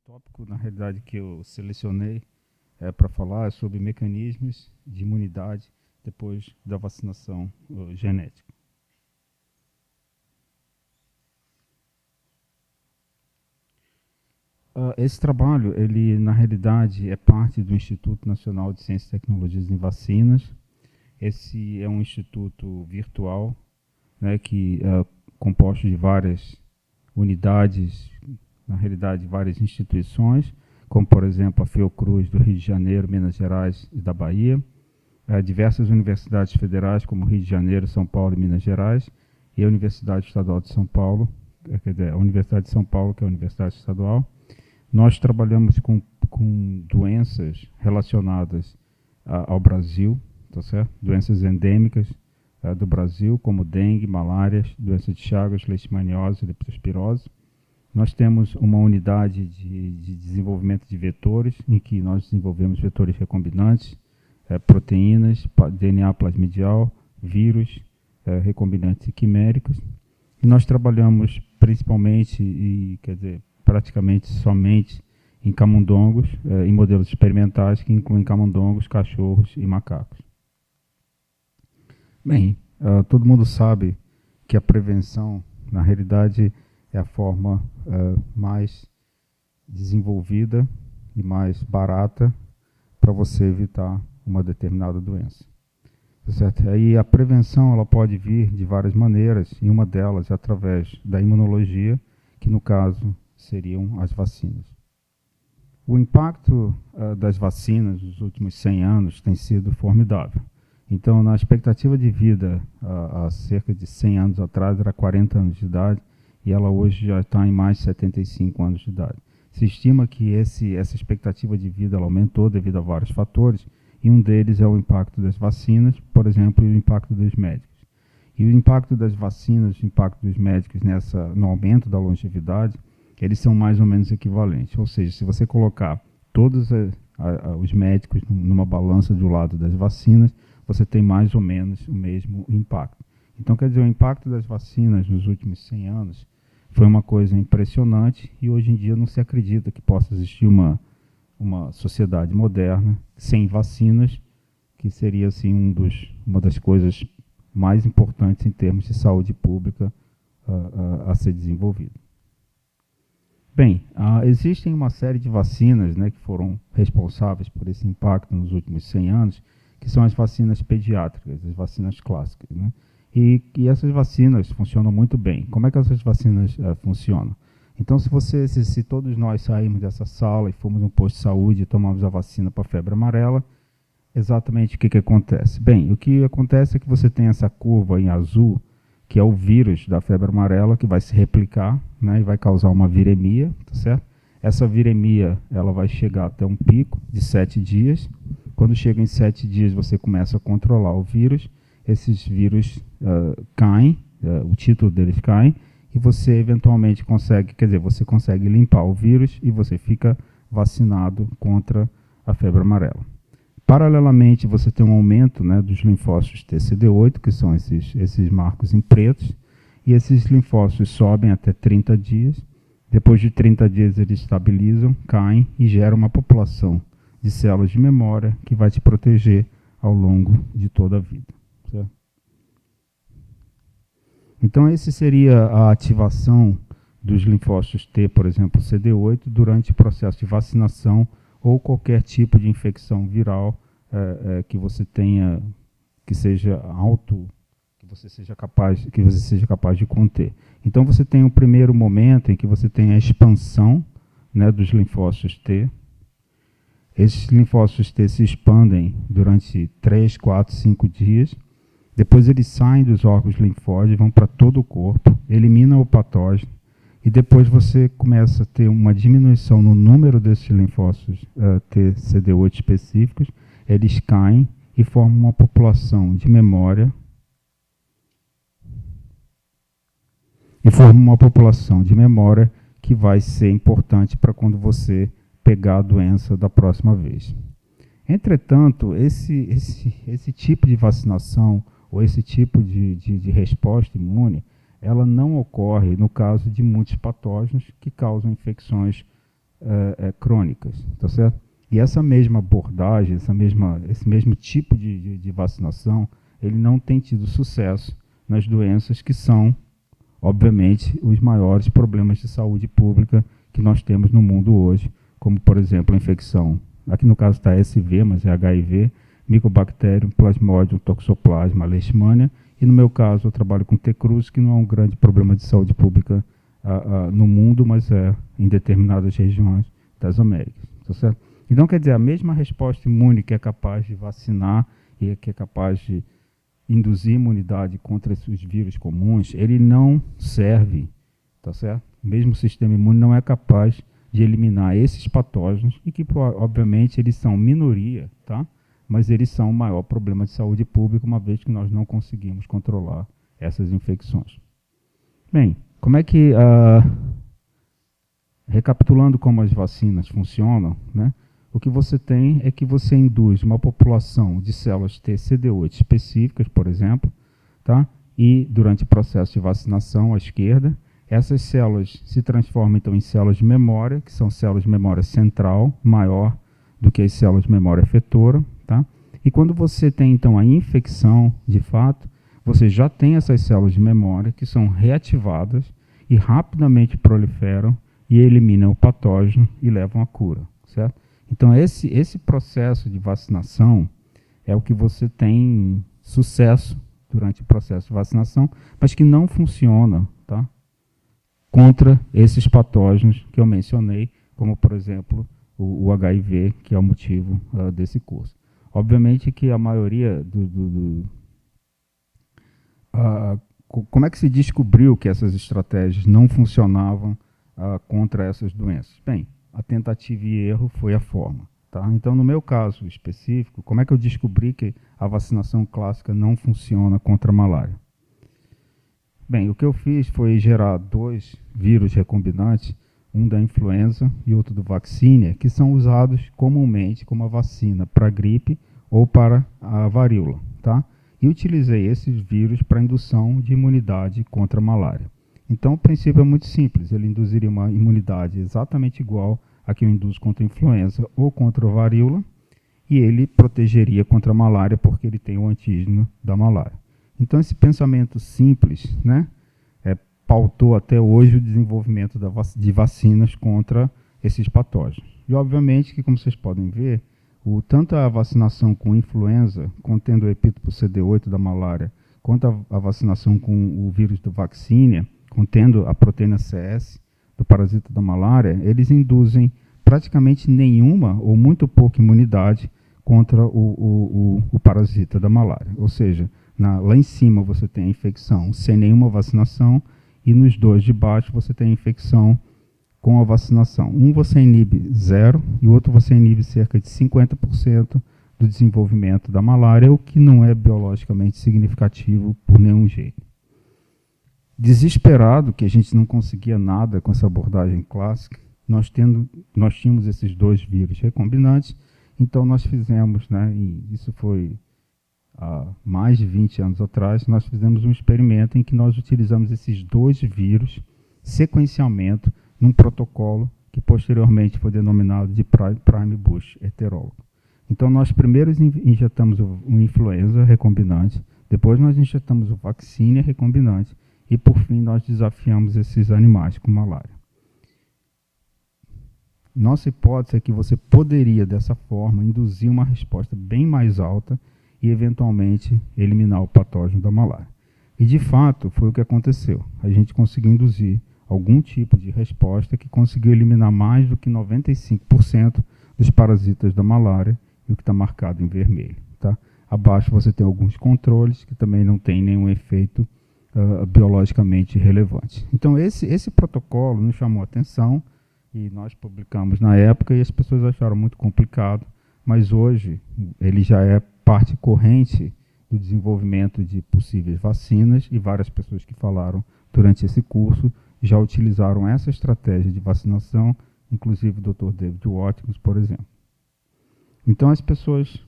tópico, na realidade, que eu selecionei para falar é sobre mecanismos de imunidade depois da vacinação genética. Esse trabalho, ele na realidade é parte do Instituto Nacional de Ciências e Tecnologias em Vacinas. Esse é um instituto virtual, né, que é composto de várias unidades, na realidade várias instituições, como por exemplo a Fiocruz do Rio de Janeiro, Minas Gerais e da Bahia, diversas universidades federais como Rio de Janeiro, São Paulo e Minas Gerais, e a Universidade Estadual de São Paulo, quer dizer, a Universidade de São Paulo, que é a Universidade Estadual. Nós trabalhamos com doenças relacionadas ao Brasil, tá certo? Doenças endêmicas do Brasil, como dengue, malária, doença de Chagas, leishmaniose, leptospirose. Nós temos uma unidade de desenvolvimento de vetores, em que nós desenvolvemos vetores recombinantes, proteínas, DNA plasmidial, vírus, recombinantes e quiméricos. E nós trabalhamos principalmente, praticamente somente em camundongos, em modelos experimentais que incluem camundongos, cachorros e macacos. Bem, todo mundo sabe que a prevenção, na realidade, é a forma mais desenvolvida e mais barata para você evitar uma determinada doença. Certo? Aí a prevenção ela pode vir de várias maneiras, e uma delas é através da imunologia, que no caso seriam as vacinas. O impacto das vacinas nos últimos 100 anos tem sido formidável. Então, na expectativa de vida, há cerca de 100 anos atrás, era 40 anos de idade, e ela hoje já está em mais de 75 anos de idade. Se estima que essa expectativa de vida ela aumentou devido a vários fatores, e um deles é o impacto das vacinas, por exemplo, e o impacto dos médicos. E o impacto das vacinas, o impacto dos médicos no aumento da longevidade, eles são mais ou menos equivalentes. Ou seja, se você colocar todos os médicos numa balança do lado das vacinas, você tem mais ou menos o mesmo impacto. Então, quer dizer, o impacto das vacinas nos últimos 100 anos foi uma coisa impressionante, e hoje em dia não se acredita que possa existir uma sociedade moderna sem vacinas, que seria assim uma das coisas mais importantes em termos de saúde pública a ser desenvolvida. Bem, existem uma série de vacinas, né, que foram responsáveis por esse impacto nos últimos 100 anos, que são as vacinas pediátricas, as vacinas clássicas, né? E essas vacinas funcionam muito bem. Como é que essas vacinas funcionam? Então, se todos nós sairmos dessa sala e formos num posto de saúde e tomamos a vacina para a febre amarela, exatamente o que acontece? Bem, o que acontece é que você tem essa curva em azul, que é o vírus da febre amarela, que vai se replicar, né, e vai causar uma viremia, tá certo? Essa viremia ela vai chegar até um pico de 7 dias. Quando chega em 7 dias, você começa a controlar o vírus. Esses vírus caem, o título deles cai, e você eventualmente você consegue limpar o vírus e você fica vacinado contra a febre amarela. Paralelamente, você tem um aumento, né, dos linfócitos TCD8, que são esses marcos em pretos, e esses linfócitos sobem até 30 dias. Depois de 30 dias, eles estabilizam, caem e geram uma população de células de memória que vai te proteger ao longo de toda a vida. Certo? Então, esse seria a ativação dos linfócitos T, por exemplo, CD8, durante o processo de vacinação ou qualquer tipo de infecção viral que você tenha, que seja que você seja capaz de conter. Então, você tem o primeiro momento em que você tem a expansão, né, dos linfócitos T. Esses linfócitos T se expandem durante 3, 4, 5 dias. Depois eles saem dos órgãos linfóides, vão para todo o corpo, eliminam o patógeno, e depois você começa a ter uma diminuição no número desses linfócitos TCD8 específicos. Eles caem e formam uma população de memória. Que vai ser importante para quando você pegar a doença da próxima vez. Entretanto, esse tipo de vacinação ou esse tipo de resposta imune, ela não ocorre no caso de muitos patógenos que causam infecções crônicas, tá certo? E essa mesma abordagem, esse mesmo tipo de vacinação, ele não tem tido sucesso nas doenças que são, obviamente, os maiores problemas de saúde pública que nós temos no mundo hoje, como, por exemplo, a infecção, aqui no caso está SV, mas é HIV, Mycobacterium, Plasmodium, Toxoplasma, Leishmania, e no meu caso eu trabalho com T-Cruz, que não é um grande problema de saúde pública no mundo, mas é em determinadas regiões das Américas, tá certo? Então, quer dizer, a mesma resposta imune que é capaz de vacinar e que é capaz de induzir imunidade contra esses vírus comuns, ele não serve, tá certo? O mesmo sistema imune não é capaz de eliminar esses patógenos e que, obviamente, eles são minoria, tá? Mas eles são o maior problema de saúde pública, uma vez que nós não conseguimos controlar essas infecções. Bem, como é que, recapitulando como as vacinas funcionam, né? O que você tem é que você induz uma população de células T CD8 específicas, por exemplo, tá? E durante o processo de vacinação à esquerda, essas células se transformam então em células de memória, que são células de memória central, maior do que as células de memória efetora, tá? E quando você tem então a infecção, de fato, você já tem essas células de memória que são reativadas e rapidamente proliferam e eliminam o patógeno e levam à cura, certo? Então, esse processo de vacinação é o que você tem sucesso durante o processo de vacinação, mas que não funciona, tá? Contra esses patógenos que eu mencionei, como, por exemplo, o HIV, que é o motivo desse curso. Obviamente que a maioria como é que se descobriu que essas estratégias não funcionavam contra essas doenças? Bem, a tentativa e erro foi a forma. Tá? Então, no meu caso específico, como é que eu descobri que a vacinação clássica não funciona contra a malária? Bem, o que eu fiz foi gerar 2 vírus recombinantes, um da influenza e outro do vaccinia, que são usados comumente como a vacina para a gripe ou para a varíola. Tá? E utilizei esses vírus para indução de imunidade contra a malária. Então, o princípio é muito simples. Ele induziria uma imunidade exatamente igual a que eu induzo contra a influenza ou contra a varíola, e ele protegeria contra a malária porque ele tem o antígeno da malária. Então, esse pensamento simples, né, pautou até hoje o desenvolvimento de vacinas contra esses patógenos. E, obviamente, que, como vocês podem ver, tanto a vacinação com influenza, contendo o epítopo CD8 da malária, quanto a vacinação com o vírus do vaccinia, contendo a proteína CS do parasita da malária, eles induzem praticamente nenhuma ou muito pouca imunidade contra o parasita da malária. Ou seja, lá em cima você tem a infecção sem nenhuma vacinação e nos 2 de baixo você tem a infecção com a vacinação. Um você inibe 0 e o outro você inibe cerca de 50% do desenvolvimento da malária, o que não é biologicamente significativo por nenhum jeito. Desesperado que a gente não conseguia nada com essa abordagem clássica, nós tínhamos esses 2 vírus recombinantes, então nós fizemos, né, e isso foi há mais de 20 anos atrás, nós fizemos um experimento em que nós utilizamos esses 2 vírus sequencialmente num protocolo que posteriormente foi denominado de Prime Bush heterólogo. Então nós primeiro injetamos o influenza recombinante, depois nós injetamos o vaccinia recombinante, e, por fim, nós desafiamos esses animais com malária. Nossa hipótese é que você poderia, dessa forma, induzir uma resposta bem mais alta e, eventualmente, eliminar o patógeno da malária. E, de fato, foi o que aconteceu. A gente conseguiu induzir algum tipo de resposta que conseguiu eliminar mais do que 95% dos parasitas da malária, e o que está marcado em vermelho. Tá? Abaixo você tem alguns controles que também não têm nenhum efeito biologicamente relevante. Então, esse protocolo nos chamou a atenção e nós publicamos na época e as pessoas acharam muito complicado, mas hoje ele já é parte corrente do desenvolvimento de possíveis vacinas e várias pessoas que falaram durante esse curso já utilizaram essa estratégia de vacinação, inclusive o Dr. David Watkins, por exemplo. Então, as pessoas...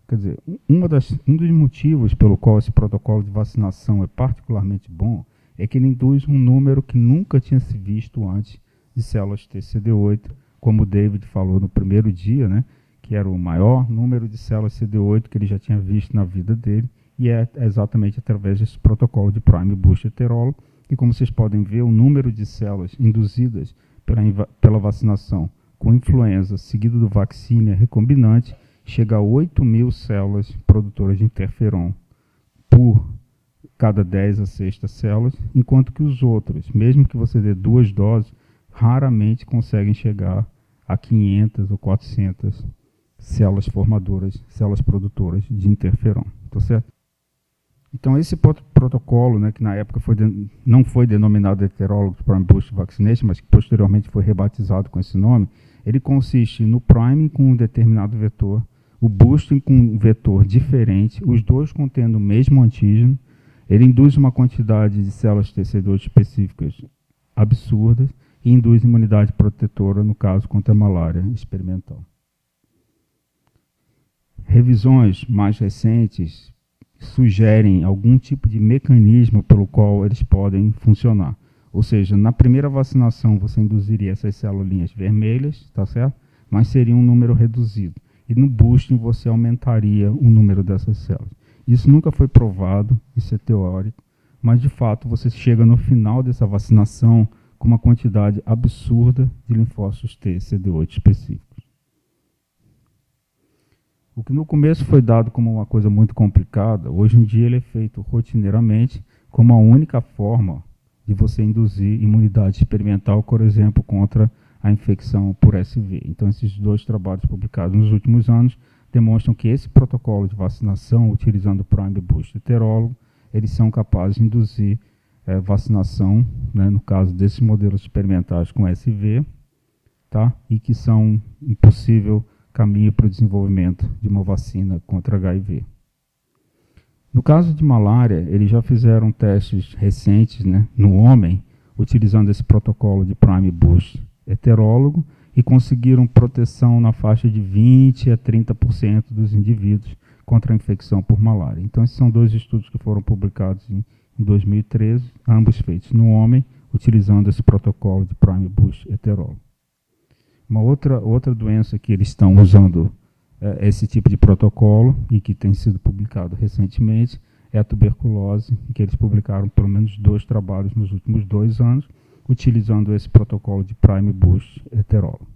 Quer dizer, um dos motivos pelo qual esse protocolo de vacinação é particularmente bom é que ele induz um número que nunca tinha se visto antes de células TCD8, como o David falou no primeiro dia, né, que era o maior número de células CD8 que ele já tinha visto na vida dele, e é exatamente através desse protocolo de Prime Boost heterólogo, e como vocês podem ver, o número de células induzidas pela vacinação com influenza, seguido do vacina recombinante, chega a 8.000 células produtoras de interferon por cada 10 a sexta células, enquanto que os outros, mesmo que você dê 2 doses, raramente conseguem chegar a 500 ou 400 células formadoras, células produtoras de interferon, tá certo? Então, esse protocolo, né, que na época não foi denominado heterólogo Prime Boost Vaccination, mas que posteriormente foi rebatizado com esse nome, ele consiste no priming com um determinado vetor, o boosting com um vetor diferente, os dois contendo o mesmo antígeno. Ele induz uma quantidade de células TC2 específicas absurdas e induz imunidade protetora, no caso, contra a malária experimental. Revisões mais recentes sugerem algum tipo de mecanismo pelo qual eles podem funcionar. Ou seja, na primeira vacinação você induziria essas células vermelhas, tá certo? Mas seria um número reduzido. E no boosting você aumentaria o número dessas células. Isso nunca foi provado, isso é teórico, mas de fato você chega no final dessa vacinação com uma quantidade absurda de linfócitos T, CD8 específicos. O que no começo foi dado como uma coisa muito complicada, hoje em dia ele é feito rotineiramente como a única forma de você induzir imunidade experimental, por exemplo, contra a infecção por SV. Então, esses 2 trabalhos publicados nos últimos anos demonstram que esse protocolo de vacinação, utilizando o Prime Boost heterólogo, eles são capazes de induzir vacinação, né, no caso desses modelos experimentais com SV, tá? E que são um possível caminho para o desenvolvimento de uma vacina contra HIV. No caso de malária, eles já fizeram testes recentes, né, no homem, utilizando esse protocolo de Prime Boost heterólogo, e conseguiram proteção na faixa de 20% a 30% dos indivíduos contra a infecção por malária. Então, esses são 2 estudos que foram publicados em 2013, ambos feitos no homem, utilizando esse protocolo de Prime Boost heterólogo. Uma outra doença que eles estão usando esse tipo de protocolo e que tem sido publicado recentemente é a tuberculose, que eles publicaram pelo menos 2 trabalhos nos últimos 2 anos, utilizando esse protocolo de Prime Boost heterólogo.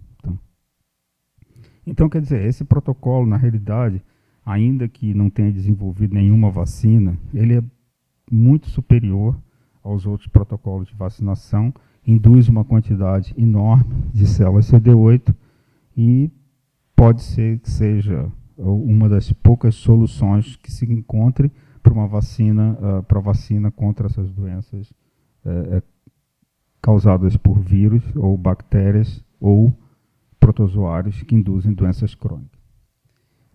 Então, quer dizer, esse protocolo, na realidade, ainda que não tenha desenvolvido nenhuma vacina, ele é muito superior aos outros protocolos de vacinação, induz uma quantidade enorme de células CD8 e pode ser que seja uma das poucas soluções que se encontre para uma vacina, contra essas doenças causadas por vírus ou bactérias ou protozoários que induzem doenças crônicas.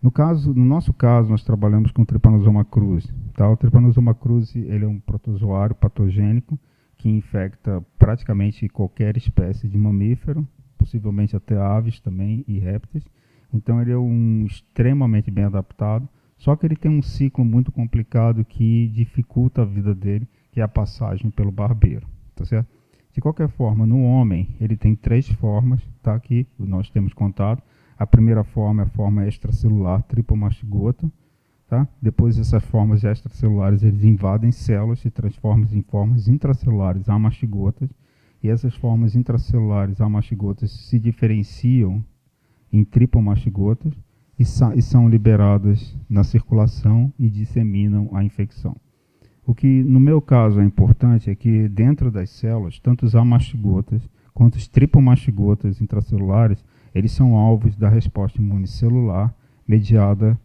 No nosso caso, nós trabalhamos com o Trypanosoma cruzi. Tá? O Trypanosoma cruzi ele é um protozoário patogênico que infecta praticamente qualquer espécie de mamífero, possivelmente até aves também e répteis. Então ele é extremamente bem adaptado, só que ele tem um ciclo muito complicado que dificulta a vida dele, que é a passagem pelo barbeiro. Tá certo? De qualquer forma, no homem, ele tem 3 formas, tá, que nós temos contato. A primeira forma é a forma extracelular tripomastigota. Tá? Depois, essas formas extracelulares eles invadem células e transformam em formas intracelulares amastigotas. E essas formas intracelulares amastigotas se diferenciam em tripomastigotas e são liberadas na circulação e disseminam a infecção. O que, no meu caso, é importante é que dentro das células, tanto os amastigotas quanto os tripomastigotas intracelulares, eles são alvos da resposta imune celular mediada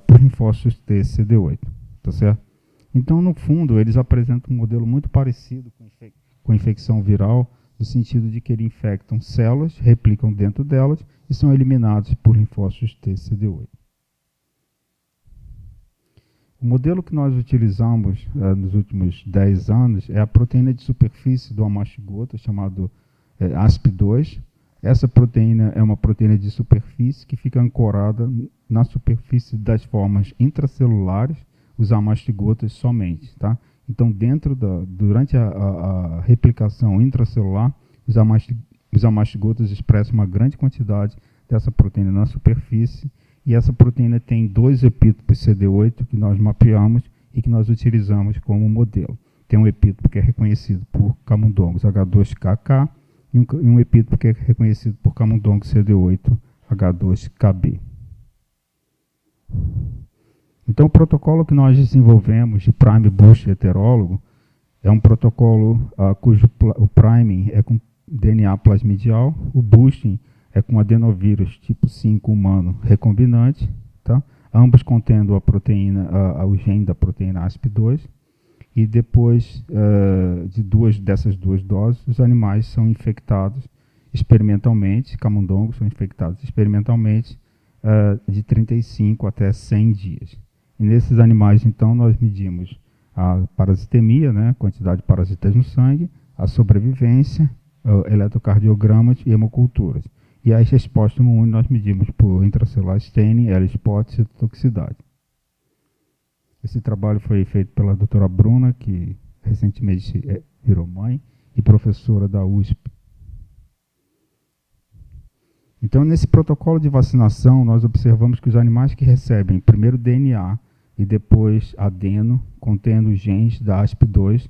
por linfócitos T, CD8, tá certo? Então, no fundo, eles apresentam um modelo muito parecido com a infecção viral, no sentido de que eles infectam células, replicam dentro delas e são eliminados por linfócitos T, CD8. O modelo que nós utilizamos nos últimos 10 anos é a proteína de superfície do amastigota, chamado ASP2. Essa proteína é uma proteína de superfície que fica ancorada na superfície das formas intracelulares, os amastigotas somente. Tá? Então, durante a replicação intracelular, os Os amastigotos expressam uma grande quantidade dessa proteína na superfície, e essa proteína tem 2 epítopos CD8 que nós mapeamos e que nós utilizamos como modelo. Tem um epítopo que é reconhecido por camundongos H2KK e um epítopo que é reconhecido por camundongos CD8 H2KB. Então, o protocolo que nós desenvolvemos de prime boost heterólogo é um protocolo cujo o priming é com DNA plasmidial, o boosting é com adenovírus tipo 5 humano recombinante, tá? Ambos contendo a proteína, o gene da proteína ASP2, e depois dessas duas doses, os animais são infectados experimentalmente, camundongos são infectados experimentalmente de 35 até 100 dias. E nesses animais, então, nós medimos a parasitemia, né, a quantidade de parasitas no sangue, a sobrevivência, eletrocardiogramas e hemoculturas. E as respostas imune nós medimos por intracelular staining, ELISpot e citotoxicidade. Esse trabalho foi feito pela doutora Bruna, que recentemente virou mãe e professora da USP. Então, nesse protocolo de vacinação, nós observamos que os animais que recebem primeiro DNA e depois adeno, contendo os genes da ASP2,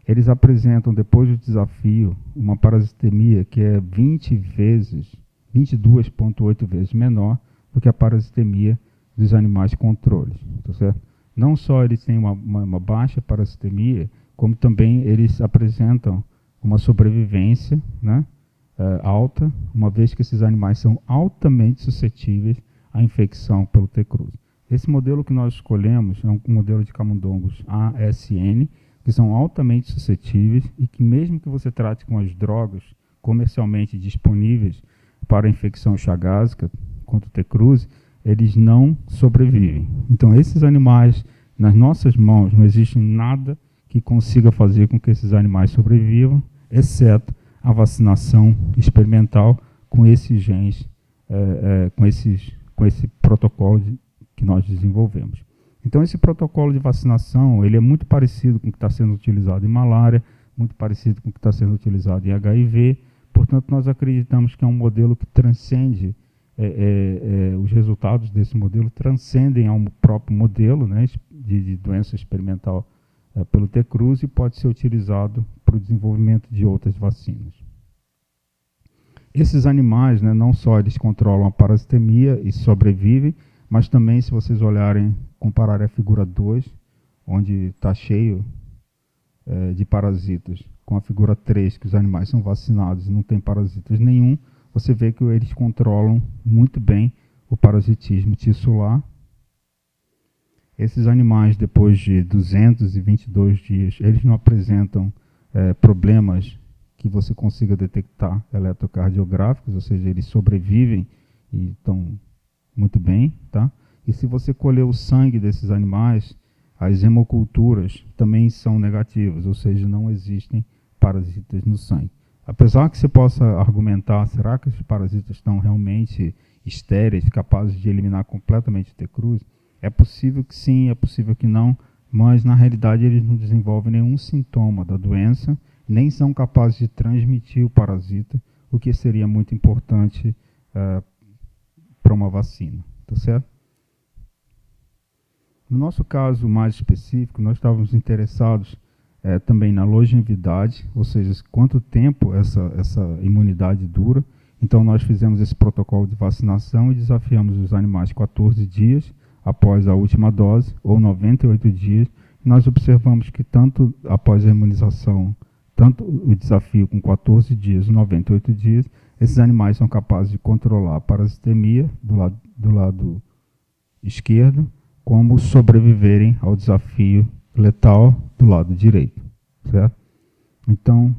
eles apresentam, depois do desafio, uma parasitemia que é 22,8 vezes menor do que a parasitemia dos animais controles. Tá certo? Não só eles têm uma baixa parasitemia, como também eles apresentam uma sobrevivência, né, alta, uma vez que esses animais são altamente suscetíveis à infecção pelo T. cruz. Esse modelo que nós escolhemos é um modelo de camundongos ASN, que são altamente suscetíveis e que, mesmo que você trate com as drogas comercialmente disponíveis para a infecção chagásica contra o T. cruz, eles não sobrevivem. Então, esses animais, nas nossas mãos, não existe nada que consiga fazer com que esses animais sobrevivam, exceto a vacinação experimental com esses genes, com esse protocolo que nós desenvolvemos. Então, esse protocolo de vacinação ele é muito parecido com o que está sendo utilizado em malária, muito parecido com o que está sendo utilizado em HIV. Portanto, nós acreditamos que é um modelo que transcende, os resultados desse modelo transcendem ao próprio modelo, né, de doença experimental pelo T. cruz, e pode ser utilizado para o desenvolvimento de outras vacinas. Esses animais, né, não só eles controlam a parasitemia e sobrevivem, mas também, se vocês olharem, compararem a figura 2, onde está cheio de parasitas, com a figura 3, que os animais são vacinados e não tem parasitas nenhum, você vê que eles controlam muito bem o parasitismo tissular. Esses animais, depois de 222 dias, eles não apresentam problemas que você consiga detectar eletrocardiográficos, ou seja, eles sobrevivem e estão muito bem, tá? E se você colher o sangue desses animais, as hemoculturas também são negativas, ou seja, não existem parasitas no sangue. Apesar que você possa argumentar, será que esses parasitas estão realmente estéreis, capazes de eliminar completamente o T. cruz? É possível que sim, é possível que não, mas na realidade eles não desenvolvem nenhum sintoma da doença, nem são capazes de transmitir o parasita, o que seria muito importante para uma vacina, tá certo? No nosso caso mais específico, nós estávamos interessados também na longevidade, ou seja, quanto tempo essa imunidade dura. Então, nós fizemos esse protocolo de vacinação e desafiamos os animais 14 dias após a última dose, ou 98 dias. Nós observamos que tanto após a imunização, tanto o desafio com 14 dias e 98 dias, esses animais são capazes de controlar a parasitemia do lado esquerdo, como sobreviverem ao desafio letal do lado direito, certo? Então,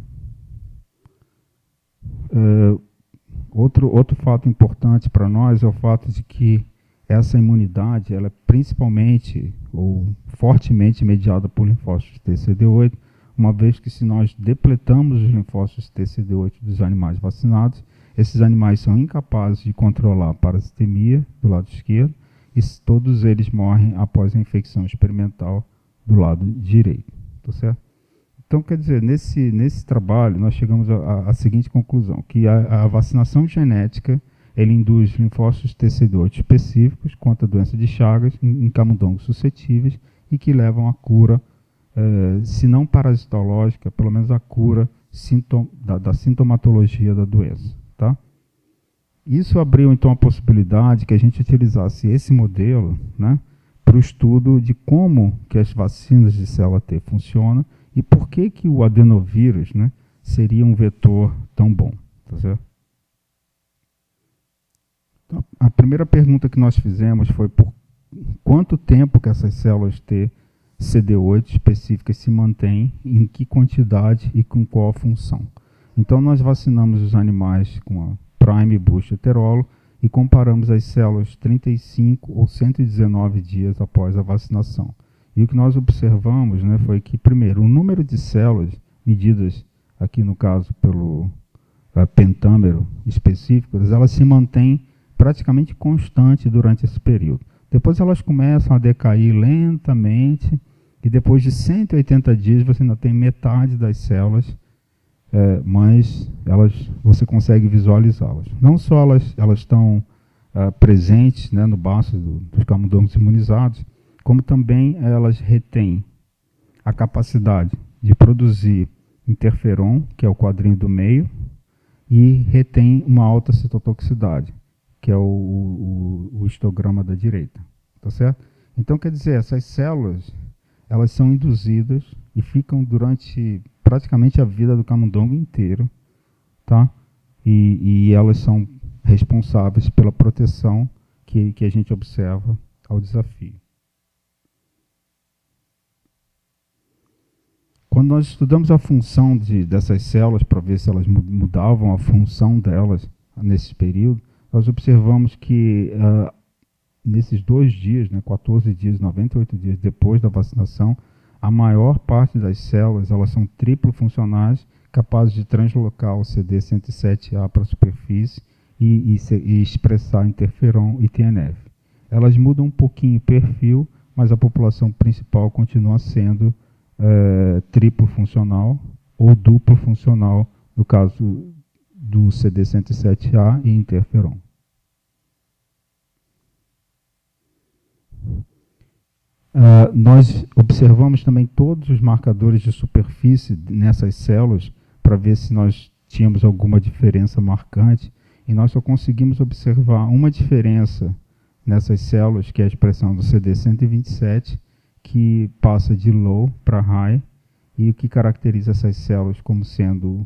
outro fato importante para nós é o fato de que essa imunidade ela é principalmente ou fortemente mediada por linfócitos TCD8, uma vez que se nós depletamos os linfócitos TCD8 dos animais vacinados, esses animais são incapazes de controlar a parasitemia do lado esquerdo e todos eles morrem após a infecção experimental do lado direito. Tá certo? Então, quer dizer, nesse trabalho, nós chegamos à seguinte conclusão, que a vacinação genética, ele induz linfócitos TCD8 específicos contra a doença de Chagas em camundongos suscetíveis e que levam à cura, se não parasitológica, pelo menos à cura da sintomatologia da doença. Tá? Isso abriu, então, a possibilidade que a gente utilizasse esse modelo, né, para o estudo de como que as vacinas de célula T funcionam e por que o adenovírus, né, seria um vetor tão bom. Tá certo? Então, a primeira pergunta que nós fizemos foi por quanto tempo que essas células T CD8 específicas se mantêm, em que quantidade e com qual função. Então, nós vacinamos os animais com a Prime Boost heterolo e comparamos as células 35 ou 119 dias após a vacinação. E o que nós observamos, né, foi que, primeiro, o número de células medidas aqui no caso pelo pentâmero específico, elas se mantêm praticamente constante durante esse período. Depois elas começam a decair lentamente e depois de 180 dias você ainda tem metade das células, mas você consegue visualizá-las. Não só elas estão presentes, né, no baço dos camundongos imunizados, como também elas retêm a capacidade de produzir interferon, que é o quadrinho do meio, e retém uma alta citotoxicidade, que é o histograma da direita. Tá certo? Então, quer dizer, essas células, elas são induzidas e ficam durante praticamente a vida do camundongo inteiro, tá? E elas são responsáveis pela proteção que a gente observa ao desafio. Quando nós estudamos a função dessas células, para ver se elas mudavam a função delas nesse período, nós observamos que nesses 2 dias, né, 14 dias, 98 dias depois da vacinação, a maior parte das células elas são triplo funcionais, capazes de translocar o CD107A para a superfície e expressar interferon e TNF. Elas mudam um pouquinho o perfil, mas a população principal continua sendo triplo funcional ou duplo funcional, no caso do CD107A e interferon. Nós observamos também todos os marcadores de superfície nessas células para ver se nós tínhamos alguma diferença marcante, e nós só conseguimos observar uma diferença nessas células, que é a expressão do CD127, que passa de low para high, e o que caracteriza essas células como sendo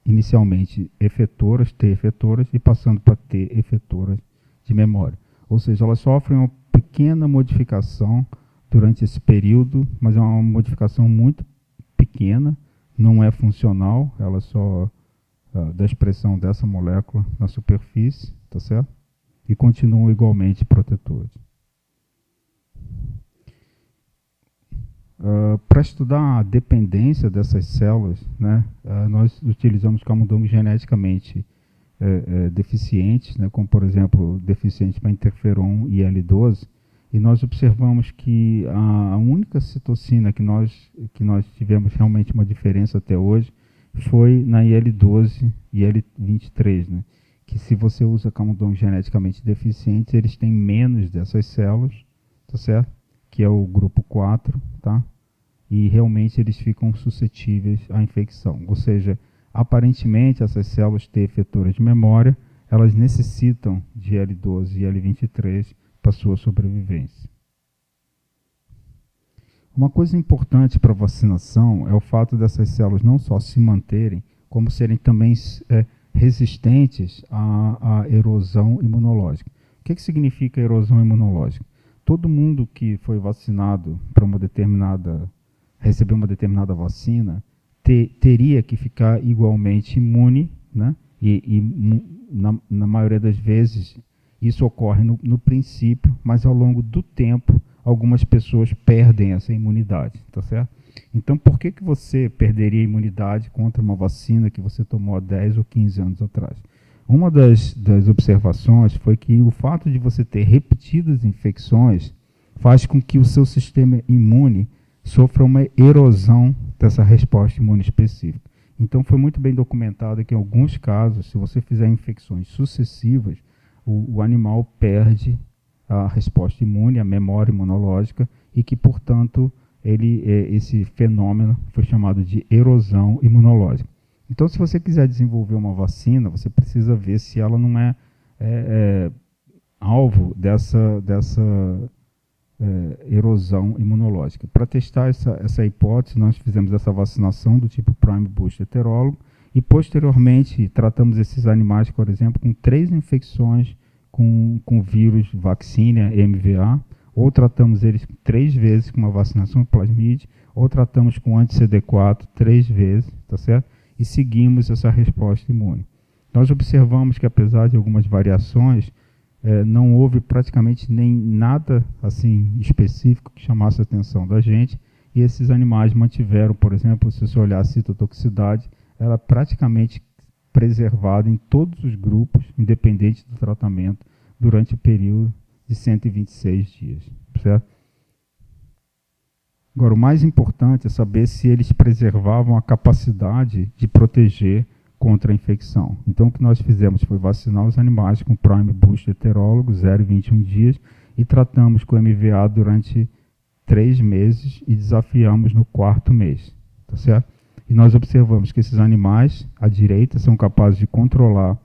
inicialmente efetoras, T efetoras, e passando para T efetoras de memória. Ou seja, elas sofrem uma pequena modificação durante esse período, mas é uma modificação muito pequena, não é funcional, ela só da expressão dessa molécula na superfície, tá certo? E continuam igualmente protetores. Para estudar a dependência dessas células, né, nós utilizamos camundongos geneticamente deficientes, né, como por exemplo deficientes para interferon e IL-12, e nós observamos que a única citocina que nós tivemos realmente uma diferença até hoje foi na IL-12 e IL-23, né, que se você usa camundongos geneticamente deficientes, eles têm menos dessas células, tá certo? Que é o grupo 4, tá? E realmente eles ficam suscetíveis à infecção. Ou seja, aparentemente essas células T efetoras de memória, elas necessitam de IL-12 e IL-23 para sua sobrevivência. Uma coisa importante para a vacinação é o fato dessas células não só se manterem, como serem também resistentes à erosão imunológica. O que significa erosão imunológica? Todo mundo que foi vacinado para receber uma determinada vacina teria que ficar igualmente imune, né? Na maioria das vezes isso ocorre no princípio, mas ao longo do tempo algumas pessoas perdem essa imunidade, tá certo? Então, por que você perderia a imunidade contra uma vacina que você tomou há 10 ou 15 anos atrás? Uma das observações foi que o fato de você ter repetidas infecções faz com que o seu sistema imune sofra uma erosão dessa resposta imune específica. Então, foi muito bem documentado que, em alguns casos, se você fizer infecções sucessivas, o animal perde a resposta imune, a memória imunológica, e que, portanto, esse fenômeno foi chamado de erosão imunológica. Então, se você quiser desenvolver uma vacina, você precisa ver se ela não é alvo dessa erosão imunológica. Para testar essa hipótese, nós fizemos essa vacinação do tipo Prime Booster heterólogo e, posteriormente, tratamos esses animais, por exemplo, com 3 infecções com vírus Vaccinia MVA, ou tratamos eles 3 vezes com uma vacinação plasmide, ou tratamos com anti-CD4 3 vezes, tá certo? E seguimos essa resposta imune. Nós observamos que, apesar de algumas variações, não houve praticamente nem nada assim específico que chamasse a atenção da gente, e esses animais mantiveram, por exemplo, se você olhar a citotoxicidade, ela é praticamente preservada em todos os grupos, independente do tratamento, durante o período de 126 dias. Certo? Agora, o mais importante é saber se eles preservavam a capacidade de proteger contra a infecção. Então, o que nós fizemos foi vacinar os animais com Prime Booster heterólogo, 0 e 21 dias, e tratamos com MVA durante 3 meses e desafiamos no 4º mês. Tá certo? E nós observamos que esses animais, à direita, são capazes de controlar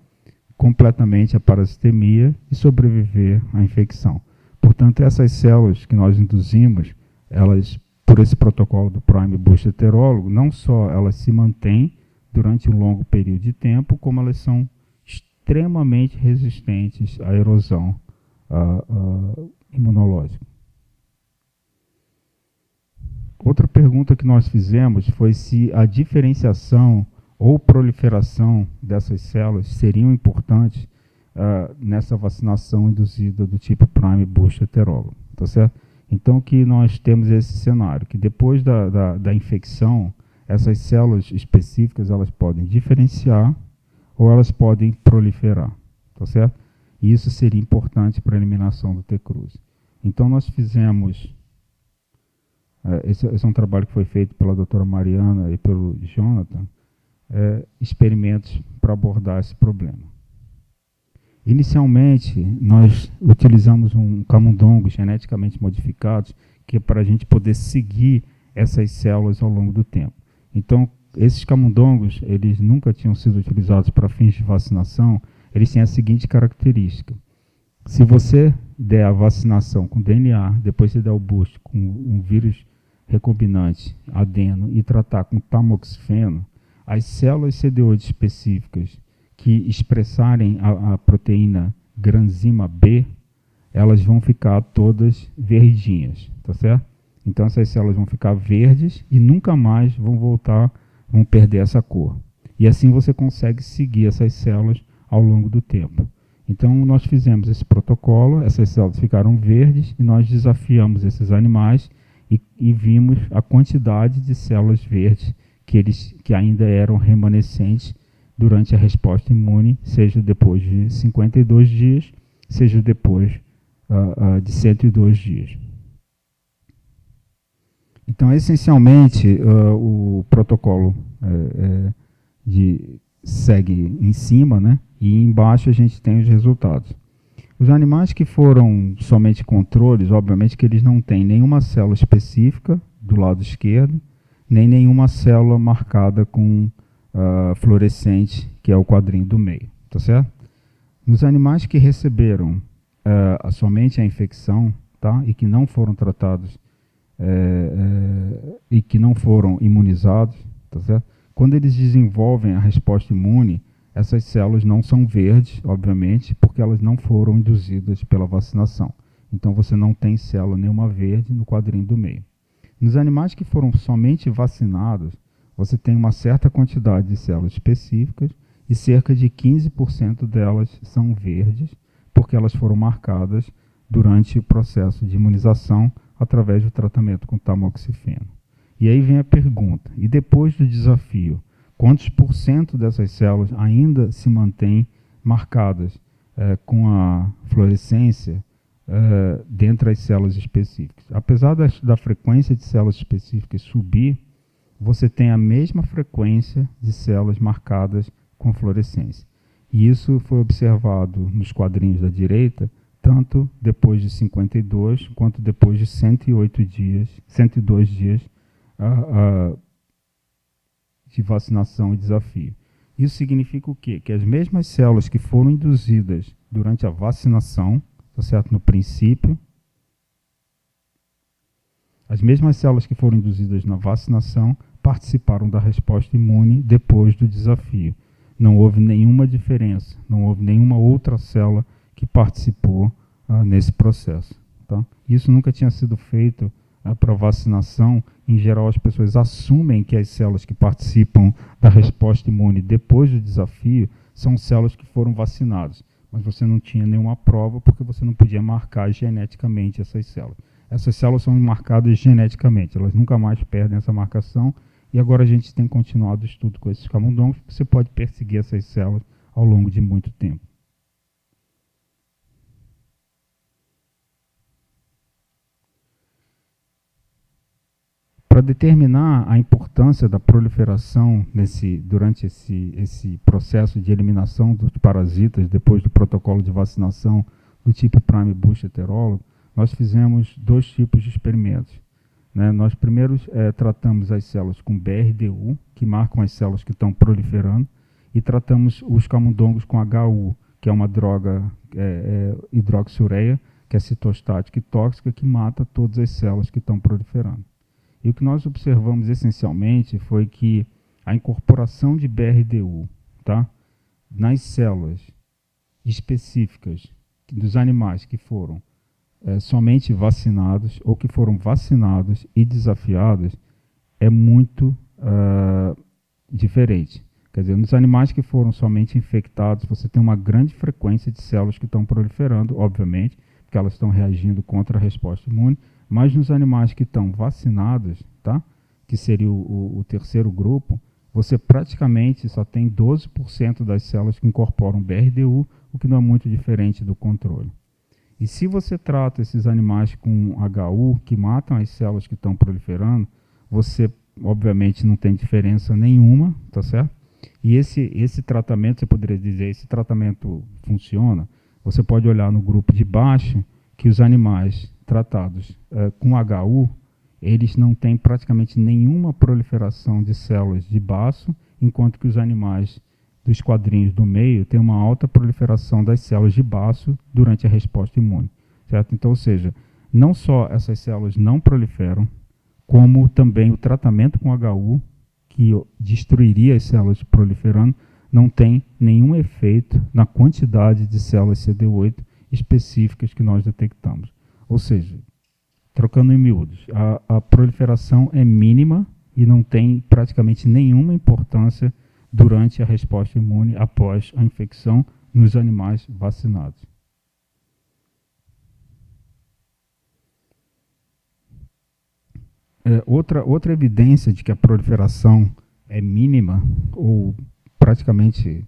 completamente a parasitemia e sobreviver à infecção. Portanto, essas células que nós induzimos, elas, por esse protocolo do Prime Booster heterólogo, não só elas se mantêm durante um longo período de tempo, como elas são extremamente resistentes à erosão imunológica. Outra pergunta que nós fizemos foi se a diferenciação ou proliferação dessas células seriam importantes nessa vacinação induzida do tipo Prime Booster heterólogo. Tá certo? Então, que nós temos esse cenário, que depois da infecção, essas células específicas elas podem diferenciar ou elas podem proliferar. Tá certo? E isso seria importante para a eliminação do T. cruzi. Então, nós fizemos... Esse é um trabalho que foi feito pela doutora Mariana e pelo Jonathan, experimentos para abordar esse problema. Inicialmente, nós utilizamos um camundongo geneticamente modificado, que é para a gente poder seguir essas células ao longo do tempo. Então, esses camundongos, eles nunca tinham sido utilizados para fins de vacinação, eles têm a seguinte característica. Se você der a vacinação com DNA, depois você der o boost com um vírus recombinante adeno e tratar com tamoxifeno, as células CD8 específicas que expressarem a proteína granzima B, elas vão ficar todas verdinhas, tá certo? Então essas células vão ficar verdes e nunca mais vão perder essa cor. E assim você consegue seguir essas células ao longo do tempo. Então nós fizemos esse protocolo, essas células ficaram verdes e nós desafiamos esses animais e vimos a quantidade de células verdes que ainda eram remanescentes durante a resposta imune, seja depois de 52 dias, seja depois de 102 dias. Então, essencialmente, o protocolo segue em cima, né? E embaixo a gente tem os resultados. Os animais que foram somente controles, obviamente que eles não têm nenhuma célula específica do lado esquerdo, nem nenhuma célula marcada com fluorescente, que é o quadrinho do meio, tá certo? Nos animais que receberam somente a infecção, tá? E que não foram tratados e que não foram imunizados, tá certo? Quando eles desenvolvem a resposta imune, essas células não são verdes, obviamente, porque elas não foram induzidas pela vacinação. Então, você não tem célula nenhuma verde no quadrinho do meio. Nos animais que foram somente vacinados, você tem uma certa quantidade de células específicas e cerca de 15% delas são verdes, porque elas foram marcadas durante o processo de imunização através do tratamento com tamoxifeno. E aí vem a pergunta, e depois do desafio, quantos por cento dessas células ainda se mantêm marcadas com a fluorescência dentre as células específicas. Apesar da frequência de células específicas subir, você tem a mesma frequência de células marcadas com fluorescência. E isso foi observado nos quadrinhos da direita, tanto depois de 52 quanto depois de 102 dias de vacinação e desafio. Isso significa o quê? Que as mesmas células que foram induzidas durante a vacinação, tá certo? No princípio, as mesmas células que foram induzidas na vacinação participaram da resposta imune depois do desafio. Não houve nenhuma diferença, não houve nenhuma outra célula que participou nesse processo. Tá? Isso nunca tinha sido feito para vacinação. Em geral, as pessoas assumem que as células que participam da resposta imune depois do desafio são células que foram vacinadas. Mas você não tinha nenhuma prova porque você não podia marcar geneticamente essas células. Essas células são marcadas geneticamente, elas nunca mais perdem essa marcação. E agora a gente tem continuado o estudo com esses camundongos, porque você pode perseguir essas células ao longo de muito tempo. Para determinar a importância da proliferação durante esse processo de eliminação dos parasitas, depois do protocolo de vacinação do tipo Prime Boost heterólogo, nós fizemos 2 tipos de experimentos. Nós primeiro tratamos as células com BRDU, que marcam as células que estão proliferando, e tratamos os camundongos com HU, que é uma droga hidroxiureia, que é citostática e tóxica, que mata todas as células que estão proliferando. E o que nós observamos essencialmente foi que a incorporação de BRDU, tá, nas células específicas dos animais que foram somente vacinados ou que foram vacinados e desafiados é muito diferente. Quer dizer, nos animais que foram somente infectados, você tem uma grande frequência de células que estão proliferando, obviamente, porque elas estão reagindo contra a resposta imune, mas nos animais que estão vacinados, tá, que seria o terceiro grupo, você praticamente só tem 12% das células que incorporam BRDU, o que não é muito diferente do controle. E se você trata esses animais com HU, que matam as células que estão proliferando, você, obviamente, não tem diferença nenhuma, tá certo? E esse tratamento, você poderia dizer, esse tratamento funciona. Você pode olhar no grupo de baixo que os animais tratados com HU, eles não têm praticamente nenhuma proliferação de células de baço, enquanto que os animais dos quadrinhos do meio têm uma alta proliferação das células de baço durante a resposta imune. Certo? Então, ou seja, não só essas células não proliferam, como também o tratamento com HU, que destruiria as células proliferando, não tem nenhum efeito na quantidade de células CD8 específicas que nós detectamos. Ou seja, trocando em miúdos, a proliferação é mínima e não tem praticamente nenhuma importância durante a resposta imune após a infecção nos animais vacinados. Outra evidência de que a proliferação é mínima ou praticamente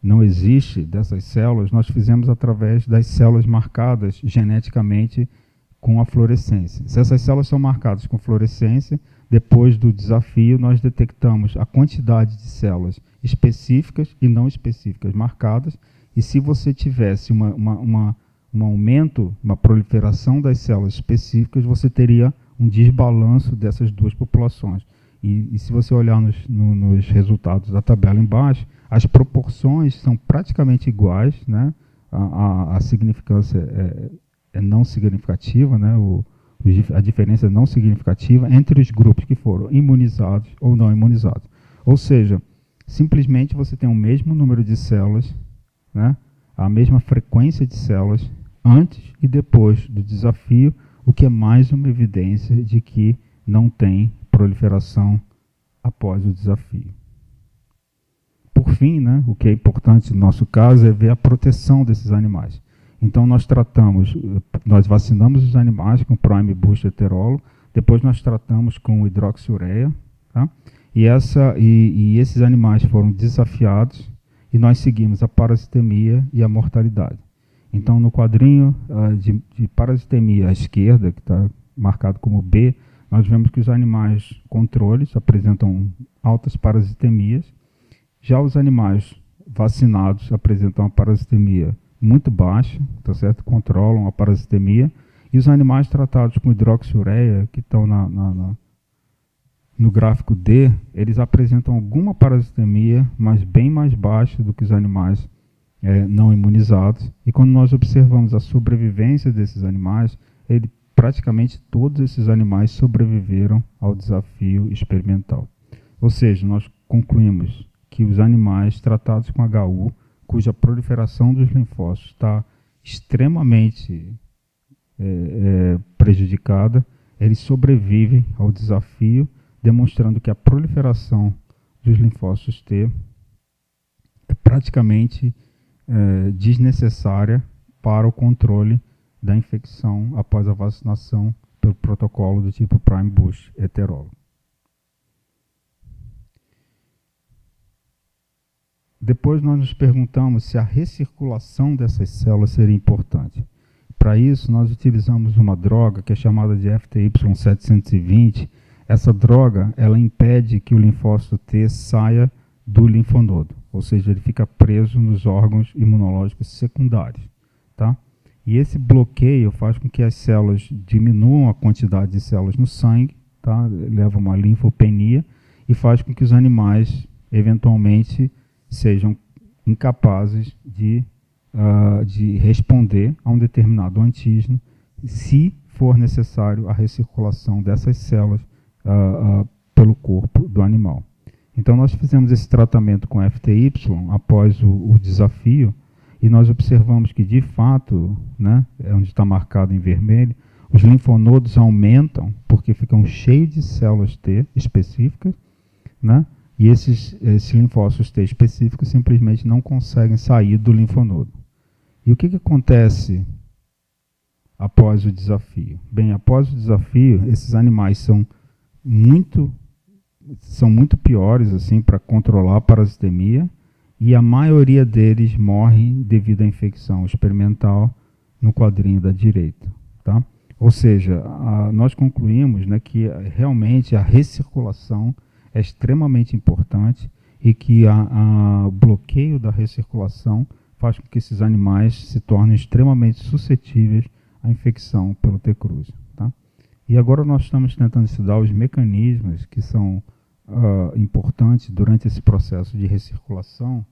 não existe dessas células, nós fizemos através das células marcadas geneticamente com a fluorescência. Se essas células são marcadas com fluorescência, depois do desafio nós detectamos a quantidade de células específicas e não específicas marcadas, e se você tivesse um aumento, uma proliferação das células específicas, você teria um desbalanço dessas duas populações. E se você olhar nos resultados da tabela embaixo, as proporções são praticamente iguais, né? A significância é não significativa, né? A diferença é não significativa entre os grupos que foram imunizados ou não imunizados. Ou seja, simplesmente você tem o mesmo número de células, né? A mesma frequência de células antes e depois do desafio, o que é mais uma evidência de que não tem proliferação após o desafio. Por fim, né, o que é importante no nosso caso é ver a proteção desses animais. Então nós vacinamos os animais com Prime Boost heterólogo, depois nós tratamos com hidroxiureia, tá? E esses animais foram desafiados e nós seguimos a parasitemia e a mortalidade. Então, no quadrinho de parasitemia à esquerda, que está marcado como B, nós vemos que os animais controles apresentam altas parasitemias. Já os animais vacinados apresentam uma parasitemia muito baixa, tá certo? Controlam a parasitemia. E os animais tratados com hidroxiureia, que estão no gráfico D, eles apresentam alguma parasitemia, mas bem mais baixa do que os animais não imunizados. E quando nós observamos a sobrevivência desses animais, praticamente todos esses animais sobreviveram ao desafio experimental. Ou seja, nós concluímos que os animais tratados com HU, cuja proliferação dos linfócitos está extremamente prejudicada, eles sobrevivem ao desafio, demonstrando que a proliferação dos linfócitos T é praticamente desnecessária para o controle da infecção após a vacinação pelo protocolo do tipo Prime Boost heterólogo. Depois nós nos perguntamos se a recirculação dessas células seria importante. Para isso, nós utilizamos uma droga que é chamada de FTY720. Essa droga, ela impede que o linfócito T saia do linfonodo, ou seja, ele fica preso nos órgãos imunológicos secundários, tá? E esse bloqueio faz com que as células diminuam a quantidade de células no sangue, tá? Leva a uma linfopenia e faz com que os animais, eventualmente, sejam incapazes de responder a um determinado antígeno, se for necessário a recirculação dessas células pelo corpo do animal. Então, nós fizemos esse tratamento com FTY após o desafio, e nós observamos que, de fato, né, onde está marcado em vermelho, os linfonodos aumentam porque ficam cheios de células T específicas, né, e esses linfócitos T específicos simplesmente não conseguem sair do linfonodo. E o que acontece após o desafio? Bem, após o desafio, esses animais são muito piores assim, para controlar a parasitemia, e a maioria deles morrem devido à infecção experimental no quadrinho da direita. Tá? Ou seja, nós concluímos, né, que realmente a recirculação é extremamente importante e que o bloqueio da recirculação faz com que esses animais se tornem extremamente suscetíveis à infecção pelo T. cruzi. Tá? E agora nós estamos tentando estudar os mecanismos que são importantes durante esse processo de recirculação.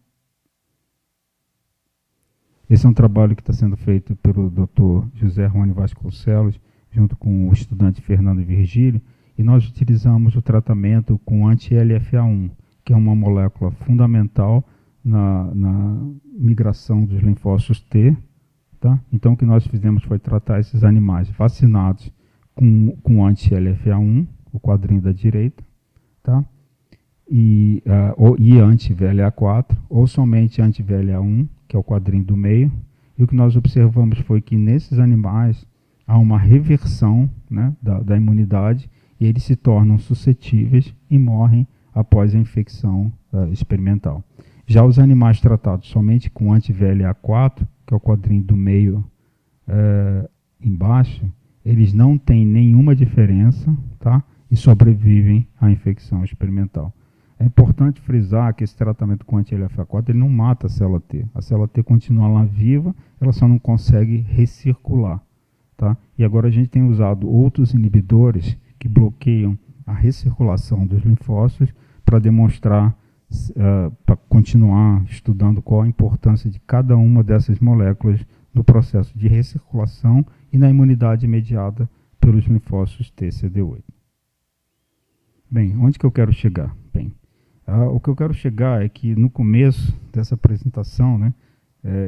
Esse é um trabalho que está sendo feito pelo Dr. José Rony Vasconcelos, junto com o estudante Fernando Virgílio, e nós utilizamos o tratamento com anti-LFA1, que é uma molécula fundamental na migração dos linfócitos T. Tá? Então, o que nós fizemos foi tratar esses animais vacinados com anti-LFA1, o quadrinho da direita, tá? E anti-VLA4, ou somente anti-VLA1, que é o quadrinho do meio. E o que nós observamos foi que nesses animais há uma reversão, né, da imunidade, e eles se tornam suscetíveis e morrem após a infecção experimental. Já os animais tratados somente com anti-VLA4, que é o quadrinho do meio embaixo, eles não têm nenhuma diferença, tá? E sobrevivem à infecção experimental. É importante frisar que esse tratamento com anti-LFA4 ele não mata a célula T. A célula T continua lá viva, ela só não consegue recircular. Tá? E agora a gente tem usado outros inibidores que bloqueiam a recirculação dos linfócitos para demonstrar, para continuar estudando qual a importância de cada uma dessas moléculas no processo de recirculação e na imunidade mediada pelos linfócitos TCD8. Bem, onde que eu quero chegar? Bem, o que eu quero chegar é que no começo dessa apresentação, né,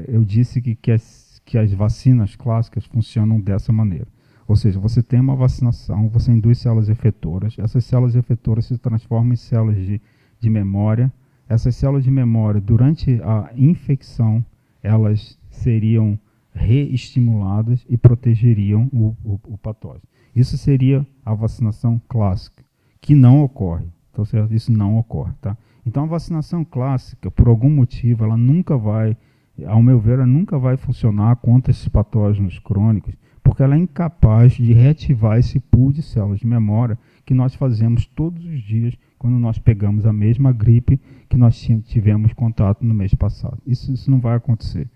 eu disse que as vacinas clássicas funcionam dessa maneira. Ou seja, você tem uma vacinação, você induz células efetoras, essas células efetoras se transformam em células de memória. Essas células de memória, durante a infecção, elas seriam reestimuladas e protegeriam o patógeno. Isso seria a vacinação clássica, que não ocorre. Então, isso não ocorre. Tá? Então, a vacinação clássica, por algum motivo, ela nunca vai ao meu ver, ela nunca vai funcionar contra esses patógenos crônicos, porque ela é incapaz de reativar esse pool de células de memória que nós fazemos todos os dias quando nós pegamos a mesma gripe que nós tivemos contato no mês passado. Isso não vai acontecer.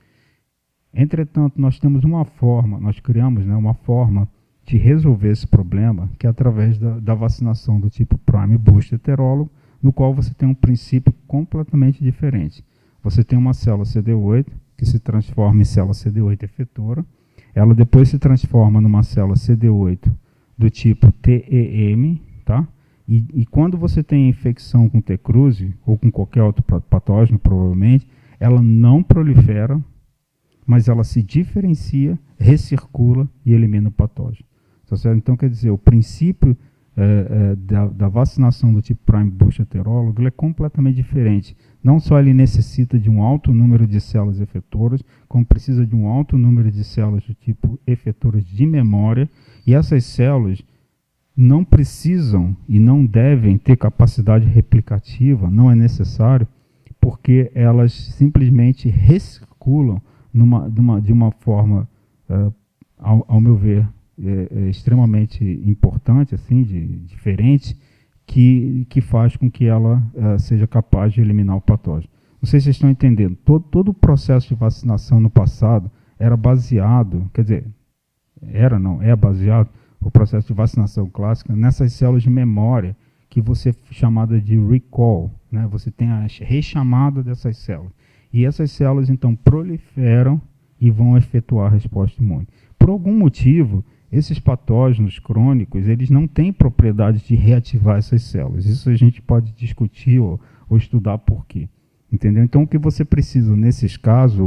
Entretanto, nós temos uma forma, nós criamos, né, uma forma de resolver esse problema, que é através da vacinação do tipo Prime Booster heterólogo, no qual você tem um princípio completamente diferente. Você tem uma célula CD8 que se transforma em célula CD8 efetora, ela depois se transforma numa célula CD8 do tipo TEM, tá? E quando você tem infecção com T. cruzi ou com qualquer outro patógeno, provavelmente, ela não prolifera, mas ela se diferencia, recircula e elimina o patógeno. Tá certo? Então, quer dizer, o princípio da vacinação do tipo Prime Booster heterólogo é completamente diferente. Não só ele necessita de um alto número de células efetoras, como precisa de um alto número de células do tipo efetoras de memória, e essas células não precisam e não devem ter capacidade replicativa, não é necessário, porque elas simplesmente recirculam de uma forma, ao meu ver, extremamente importante, assim, diferente, que faz com que ela seja capaz de eliminar o patógeno. Não sei se vocês estão entendendo. Todo o processo de vacinação no passado era baseado, quer dizer, é baseado, o processo de vacinação clássica, nessas células de memória, que você chamada de recall, né? Você tem a rechamada dessas células. E essas células, então, proliferam e vão efetuar a resposta imune. Por algum motivo, esses patógenos crônicos, eles não têm propriedade de reativar essas células. Isso a gente pode discutir ou estudar por quê. Entendeu? Então, o que você precisa nesses casos,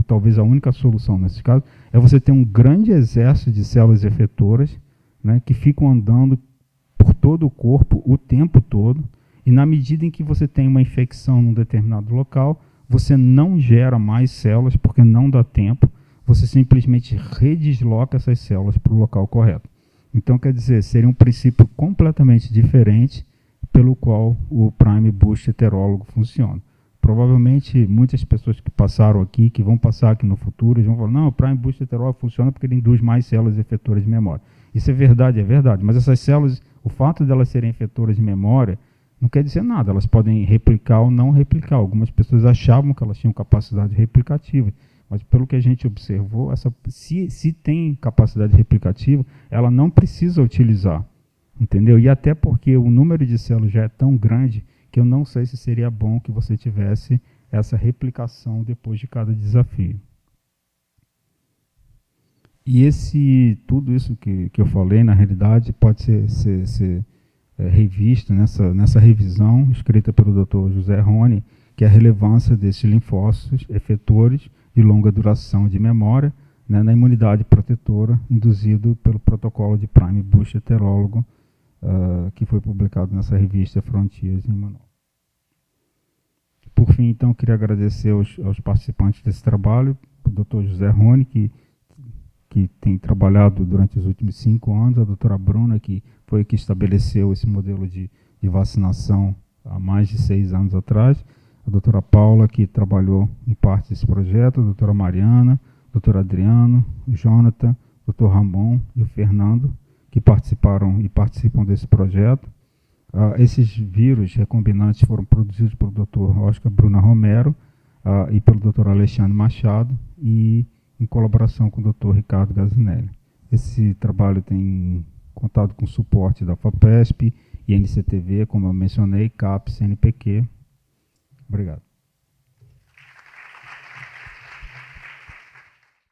talvez a única solução nesses casos, é você ter um grande exército de células efetoras, né, que ficam andando por todo o corpo o tempo todo, e na medida em que você tem uma infecção num determinado local, você não gera mais células, porque não dá tempo, você simplesmente redesloca essas células para o local correto. Então, quer dizer, seria um princípio completamente diferente pelo qual o Prime Booster heterólogo funciona. Provavelmente, muitas pessoas que passaram aqui, que vão passar aqui no futuro, vão falar, não, o Prime Booster heterólogo funciona porque ele induz mais células efetoras de memória. Isso é verdade, mas essas células, o fato de elas serem efetoras de memória, não quer dizer nada, elas podem replicar ou não replicar. Algumas pessoas achavam que elas tinham capacidade replicativa, mas pelo que a gente observou, se tem capacidade replicativa, ela não precisa utilizar, entendeu? E até porque o número de células já é tão grande que eu não sei se seria bom que você tivesse essa replicação depois de cada desafio. E tudo isso que eu falei, na realidade, pode ser revisto nessa revisão escrita pelo Dr. José Rony, que é a relevância desses linfócitos efetores de longa duração de memória, né, na imunidade protetora induzido pelo protocolo de Prime Booster heterólogo, que foi publicado nessa revista Frontiers Immunol. Por fim, então, queria agradecer aos participantes desse trabalho, o Dr. José Rony, que tem trabalhado durante os últimos 5 anos, a doutora Bruna, que foi que estabeleceu esse modelo de vacinação há mais de 6 anos atrás, a doutora Paula, que trabalhou em parte desse projeto, a doutora Mariana, o doutor Adriano, o Jonathan, o doutor Ramon e o Fernando, que participaram e participam desse projeto. Esses vírus recombinantes foram produzidos pelo doutor Oscar Bruna Romero e pelo doutor Alexandre Machado, e em colaboração com o Dr. Ricardo Gazinelli. Esse trabalho tem contado com suporte da FAPESP, INCTV, como eu mencionei, CAPES, CNPq. Obrigado.